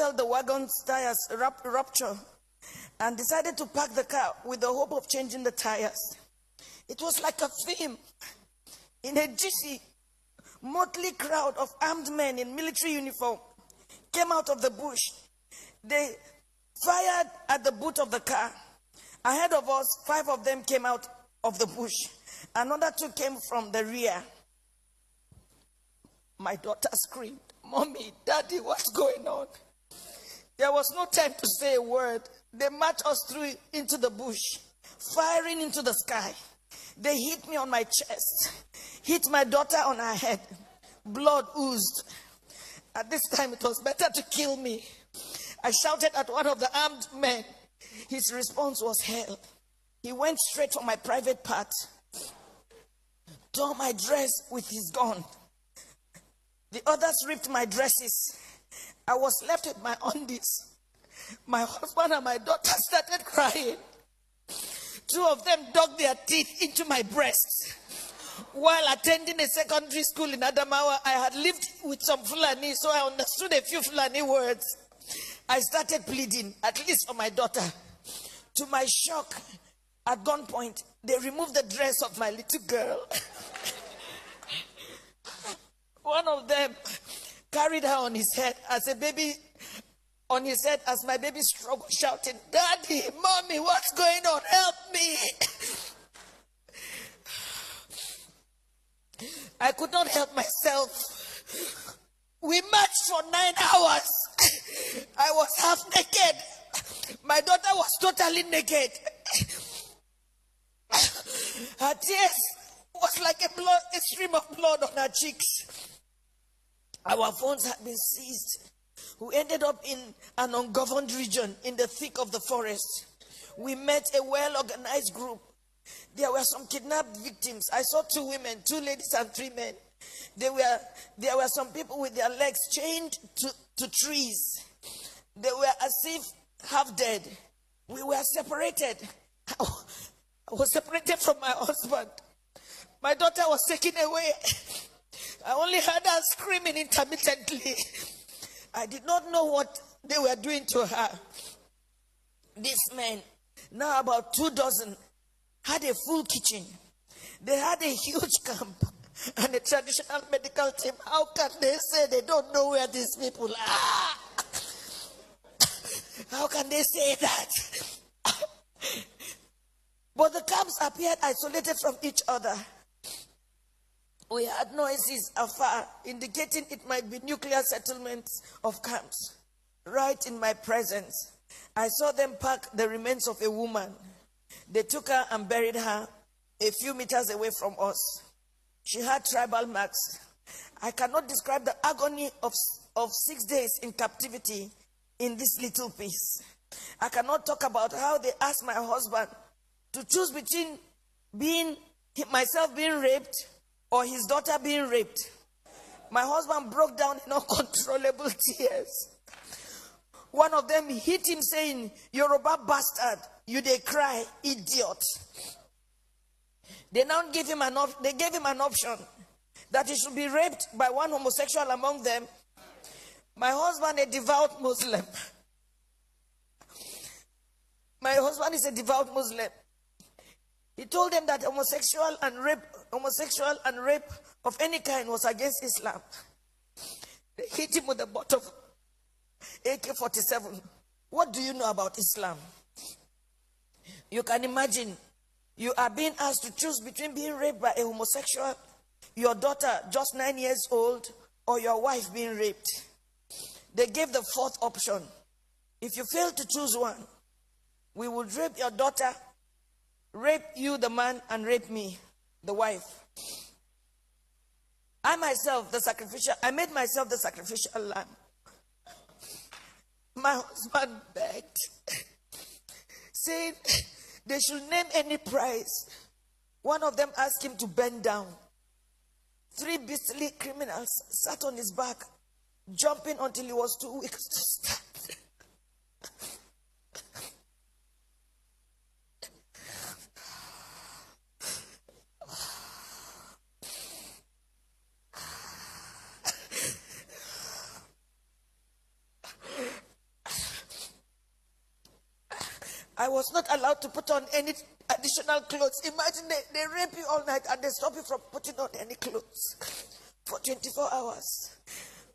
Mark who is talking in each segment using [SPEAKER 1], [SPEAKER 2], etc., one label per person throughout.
[SPEAKER 1] felt the wagon's tires rupture and decided to park the car with the hope of changing the tires. It was like a film. In a GC, motley crowd of armed men in military uniform came out of the bush. They fired at the boot of the car. Ahead of us, 5 of them came out of the bush. Another 2 came from the rear. My daughter screamed, "Mommy, Daddy, what's going on?" There was no time to say a word. They marched us through into the bush, firing into the sky. They hit me on my chest, hit my daughter on her head. Blood oozed. At this time, it was better to kill me. I shouted at one of the armed men. His response was hell. He went straight for my private part, tore my dress with his gun. The others ripped my dresses. I was left with my undies. My husband and my daughter started crying. 2 of them dug their teeth into my breasts. While attending a secondary school in Adamawa, I had lived with some Fulani, so I understood a few Fulani words. I started pleading, at least for my daughter. To my shock, at gunpoint, they removed the dress of my little girl. One of them carried her on his head as my baby struggled, shouting, "Daddy, Mommy, what's going on? Help me!" I could not help myself. We marched for 9 hours. I was half naked. My daughter was totally naked. Her tears was like a stream of blood on her cheeks. Our phones had been seized. We ended up in an ungoverned region in the thick of the forest. We met a well-organized group. There were some kidnapped victims. I saw 2 women, 2 ladies and 3 men. There were some people with their legs chained to trees. They were as if half dead. We were separated. I was separated from my husband. My daughter was taken away. I only heard her screaming intermittently. I did not know what they were doing to her. These men, now about 2 dozen, had a full kitchen. They had a huge camp and a traditional medical team. How can they say they don't know where these people are? How can they say that? But the camps appeared isolated from each other. We had noises afar, indicating it might be nuclear settlements of camps. Right in my presence, I saw them pack the remains of a woman. They took her and buried her a few meters away from us. She had tribal marks. I cannot describe the agony of 6 days in captivity in this little piece. I cannot talk about how they asked my husband to choose between myself being raped or his daughter being raped. My husband broke down in uncontrollable tears. One of them hit him saying, "Yoruba bastard, you dey cry, idiot." They now gave him an option that he should be raped by one homosexual among them. My husband, a devout Muslim. My husband is a devout Muslim. He told them that homosexual and rape of any kind was against Islam. They hit him with the butt of AK-47. What do you know about Islam? You can imagine, you are being asked to choose between being raped by a homosexual, your daughter just 9 years old, or your wife being raped. They gave the 4th option. If you fail to choose one, we would rape your daughter, rape you, the man, and rape me, the wife. I made myself the sacrificial lamb. My husband begged, saying they should name any price. One of them asked him to bend down. 3 beastly criminals sat on his back, jumping until he was too weak to stand. was not allowed to put on any additional clothes. Imagine they rape you all night and they stop you from putting on any clothes for 24 hours.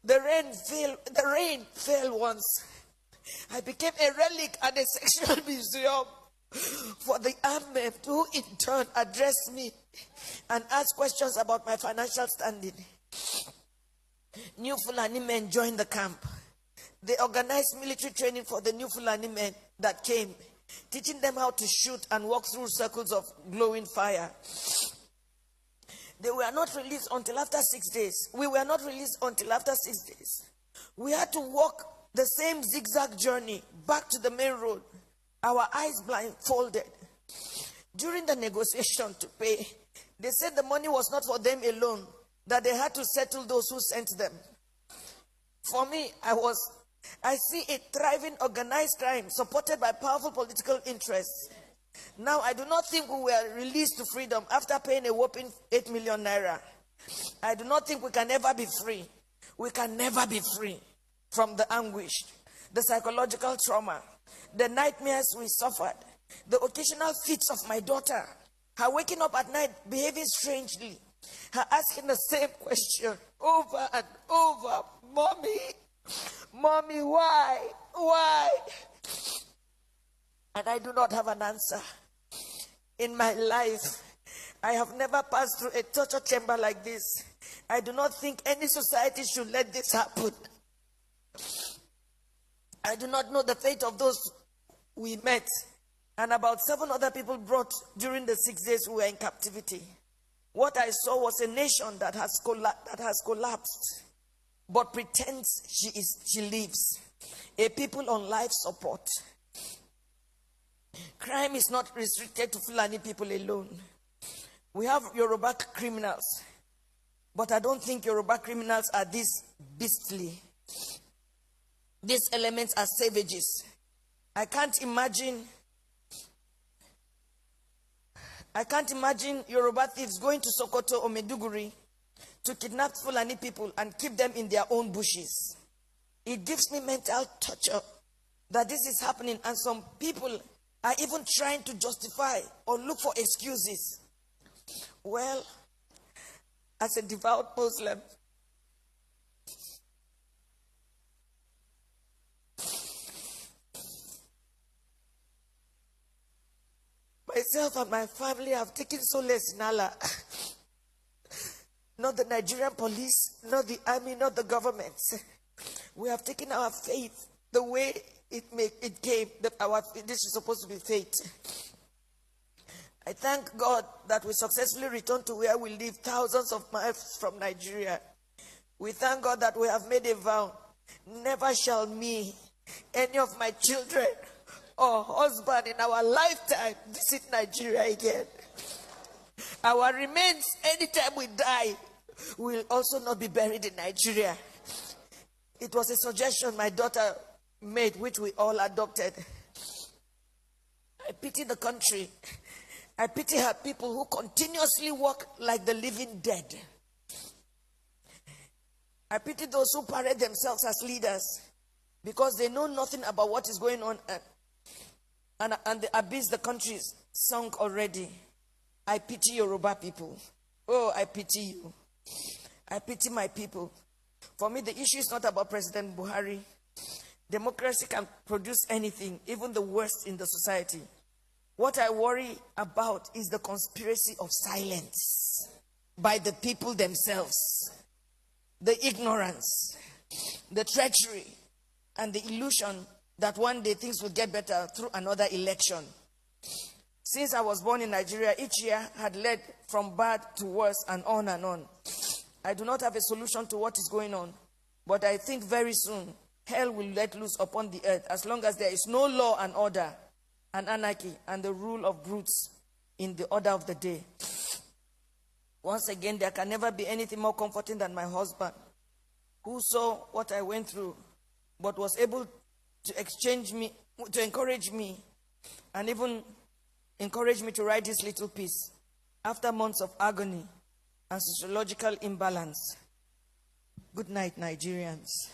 [SPEAKER 1] The rain fell once. I became a relic at a sexual museum for the armed men who in turn addressed me and asked questions about my financial standing. New Fulani men joined the camp. They organized military training for the new Fulani men that came, teaching them how to shoot and walk through circles of glowing fire. They were not released until after 6 days. We were not released until after 6 days. We had to walk the same zigzag journey back to the main road, our eyes blindfolded. During the negotiation to pay, they said the money was not for them alone, that they had to settle those who sent them. For me, I see a thriving organized crime supported by powerful political interests. Now, I do not think we were released to freedom after paying a whopping 8 million naira. I do not think we can ever be free. We can never be free from the anguish, the psychological trauma, the nightmares we suffered, the occasional fits of my daughter, her waking up at night behaving strangely, her asking the same question over and over, Mommy, why? And I do not have an answer. In my life, I have never passed through a torture chamber like this. I do not think any society should let this happen. I do not know the fate of those we met and about 7 other people brought during the 6 days we were in captivity. What I saw was a nation that has collapsed, but pretends she lives. A people on life support. Crime is not restricted to Fulani people alone. We have Yoruba criminals, but I don't think Yoruba criminals are this beastly. These elements are savages. I can't imagine Yoruba thieves going to Sokoto or Meduguri to kidnap Fulani people and keep them in their own bushes. It gives me mental torture that this is happening, and some people are even trying to justify or look for excuses. Well, as a devout Muslim, myself and my family have taken solace in Allah. Not the Nigerian police, not the army, not the government. We have taken our faith the way it came, that this is supposed to be fate. I thank God that we successfully returned to where we live, thousands of miles from Nigeria. We thank God that we have made a vow. Never shall me, any of my children or husband in our lifetime visit Nigeria again. Our remains, anytime we die, will also not be buried in Nigeria. It was a suggestion my daughter made, which we all adopted. I pity the country. I pity her people who continuously walk like the living dead. I pity those who parade themselves as leaders because they know nothing about what is going on and the abyss the country is sunk already. I pity Yoruba people. Oh, I pity you. I pity my people. For me, the issue is not about President Buhari. Democracy can produce anything, even the worst in the society. What I worry about is the conspiracy of silence by the people themselves. The ignorance, the treachery, and the illusion that one day things will get better through another election. Since I was born in Nigeria, each year had led from bad to worse and on and on. I do not have a solution to what is going on, but I think very soon hell will let loose upon the earth as long as there is no law and order and anarchy and the rule of brutes in the order of the day. Once again, there can never be anything more comforting than my husband, who saw what I went through, but was able to encourage me, and even encourage me to write this little piece after months of agony and sociological imbalance. Good night, Nigerians.